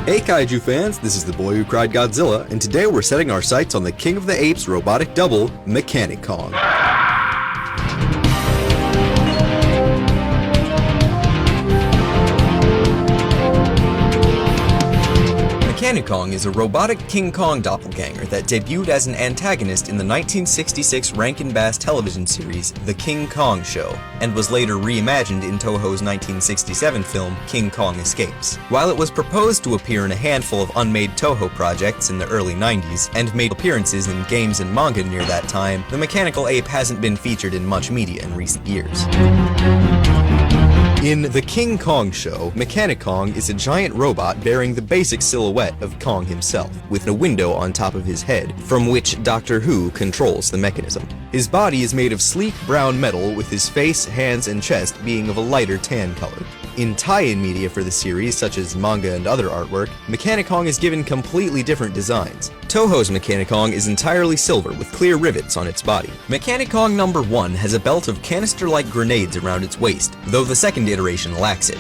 Hey Kaiju fans, this is the boy who cried Godzilla, and today we're setting our sights on the King of the Apes robotic double, Mechani-Kong. Mechani-Kong is a robotic King Kong doppelganger that debuted as an antagonist in the 1966 Rankin-Bass television series The King Kong Show, and was later reimagined in Toho's 1967 film King Kong Escapes. While it was proposed to appear in a handful of unmade Toho projects in the early 90s, and made appearances in games and manga near that time, the mechanical ape hasn't been featured in much media in recent years. In The King Kong Show, Mechani-Kong is a giant robot bearing the basic silhouette of Kong himself, with a window on top of his head, from which Doctor Who controls the mechanism. His body is made of sleek brown metal, with his face, hands, and chest being of a lighter tan color. In tie-in media for the series, such as manga and other artwork, Mechani-Kong is given completely different designs. Toho's Mechani-Kong is entirely silver with clear rivets on its body. Mechani-Kong number 1 has a belt of canister-like grenades around its waist, though the second iteration lacks it.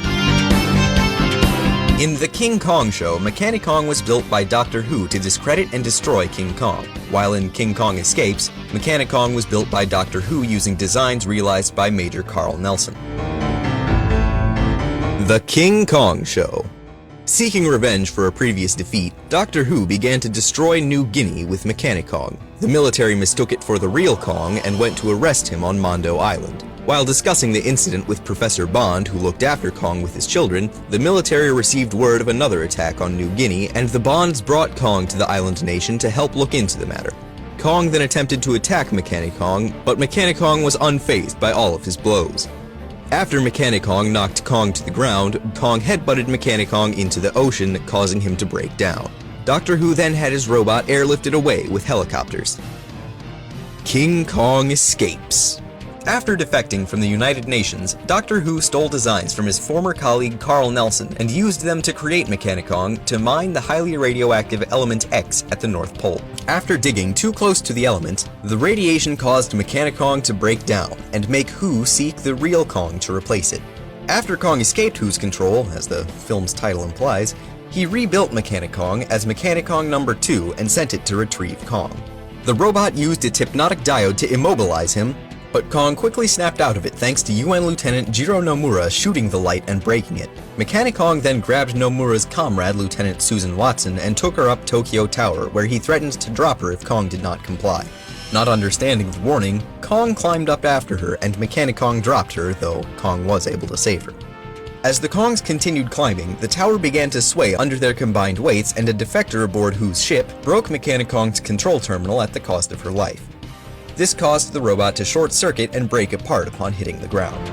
In The King Kong Show, Mechani-Kong was built by Doctor Who to discredit and destroy King Kong, while in King Kong Escapes, Mechani-Kong was built by Doctor Who using designs realized by Major Carl Nelson. The King Kong Show. Seeking revenge for a previous defeat, Doctor Who began to destroy New Guinea with Mechani-Kong. The military mistook it for the real Kong and went to arrest him on Mondo Island. While discussing the incident with Professor Bond, who looked after Kong with his children, the military received word of another attack on New Guinea, and the Bonds brought Kong to the island nation to help look into the matter. Kong then attempted to attack Mechani-Kong, but Mechani-Kong was unfazed by all of his blows. After Mechani-Kong knocked Kong to the ground, Kong headbutted Mechani-Kong into the ocean, causing him to break down. Doctor Who then had his robot airlifted away with helicopters. King Kong Escapes. After defecting from the United Nations, Doctor Who stole designs from his former colleague Carl Nelson and used them to create Mechani-Kong to mine the highly radioactive element X at the North Pole. After digging too close to the element, the radiation caused Mechani-Kong to break down and make Who seek the real Kong to replace it. After Kong escaped Who's control, as the film's title implies, he rebuilt Mechani-Kong as Mechani-Kong number 2 and sent it to retrieve Kong. The robot used its hypnotic diode to immobilize him, but Kong quickly snapped out of it thanks to UN Lieutenant Jiro Nomura shooting the light and breaking it. Mechani-Kong then grabbed Nomura's comrade, Lieutenant Susan Watson, and took her up Tokyo Tower, where he threatened to drop her if Kong did not comply. Not understanding the warning, Kong climbed up after her, and Mechani-Kong dropped her, though Kong was able to save her. As the Kongs continued climbing, the tower began to sway under their combined weights, and a defector aboard Who's ship broke Mechani-Kong's control terminal at the cost of her life. This caused the robot to short-circuit and break apart upon hitting the ground.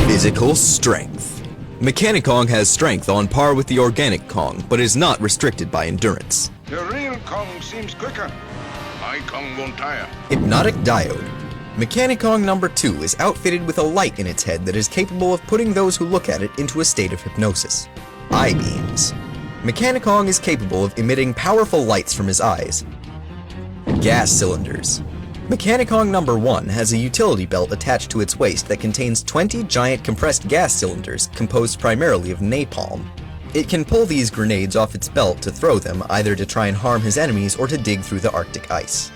Physical strength. Mechani-Kong has strength on par with the organic Kong, but is not restricted by endurance. The real Kong seems quicker. My Kong won't tire. Hypnotic diode. Mechani-Kong number 2 is outfitted with a light in its head that is capable of putting those who look at it into a state of hypnosis. Eye beams. Mechani-Kong is capable of emitting powerful lights from his eyes. Gas cylinders. Mechani-Kong number 1 has a utility belt attached to its waist that contains 20 giant compressed gas cylinders composed primarily of napalm. It can pull these grenades off its belt to throw them, either to try and harm his enemies or to dig through the Arctic ice.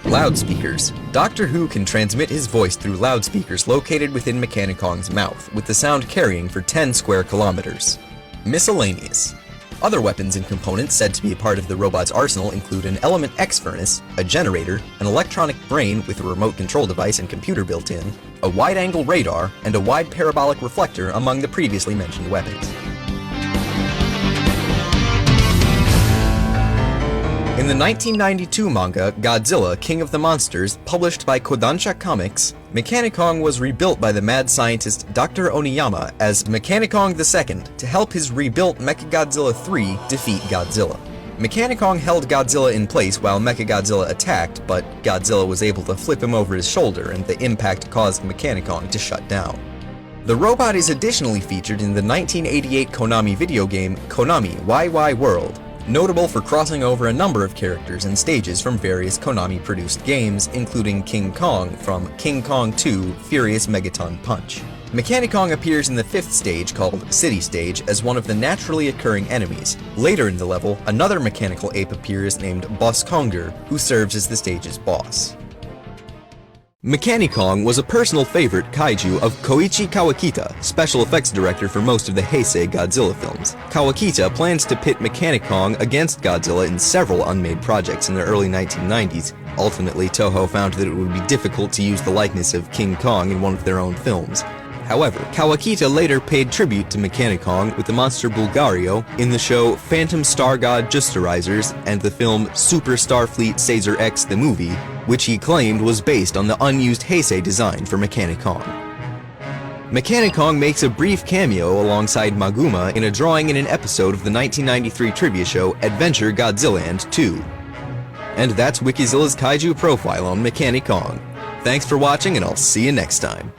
Loudspeakers. Doctor Who can transmit his voice through loudspeakers located within Mechani-Kong's mouth, with the sound carrying for 10 square kilometers. Miscellaneous. Other weapons and components said to be a part of the robot's arsenal include an Element X furnace, a generator, an electronic brain with a remote control device and computer built in, a wide-angle radar, and a wide parabolic reflector among the previously mentioned weapons. In the 1992 manga Godzilla, King of the Monsters, published by Kodansha Comics, Mechani-Kong was rebuilt by the mad scientist Dr. Oniyama as Mechani-Kong II to help his rebuilt Mechagodzilla 3 defeat Godzilla. Mechani-Kong held Godzilla in place while Mechagodzilla attacked, but Godzilla was able to flip him over his shoulder, and the impact caused Mechani-Kong to shut down. The robot is additionally featured in the 1988 Konami video game Konami YY World, notable for crossing over a number of characters and stages from various Konami-produced games, including King Kong from King Kong 2: Furious Megaton Punch. Mechani-Kong appears in the 5th stage called City Stage as one of the naturally occurring enemies. Later in the level, another mechanical ape appears named Boss Konger, who serves as the stage's boss. Mechani-Kong was a personal favorite kaiju of Koichi Kawakita, special effects director for most of the Heisei Godzilla films. Kawakita plans to pit Mechani-Kong against Godzilla in several unmade projects in the early 1990s. Ultimately, Toho found that it would be difficult to use the likeness of King Kong in one of their own films. However, Kawakita later paid tribute to Mechani-Kong with the monster Bulgario in the show Phantom Star God Justerizers and the film Super Starfleet Caesar X the Movie, which he claimed was based on the unused Heisei design for Mechani-Kong. Mechani-Kong makes a brief cameo alongside Maguma in a drawing in an episode of the 1993 trivia show Adventure Godzilla 2. And that's Wikizilla's kaiju profile on Mechani-Kong. Thanks for watching, and I'll see you next time.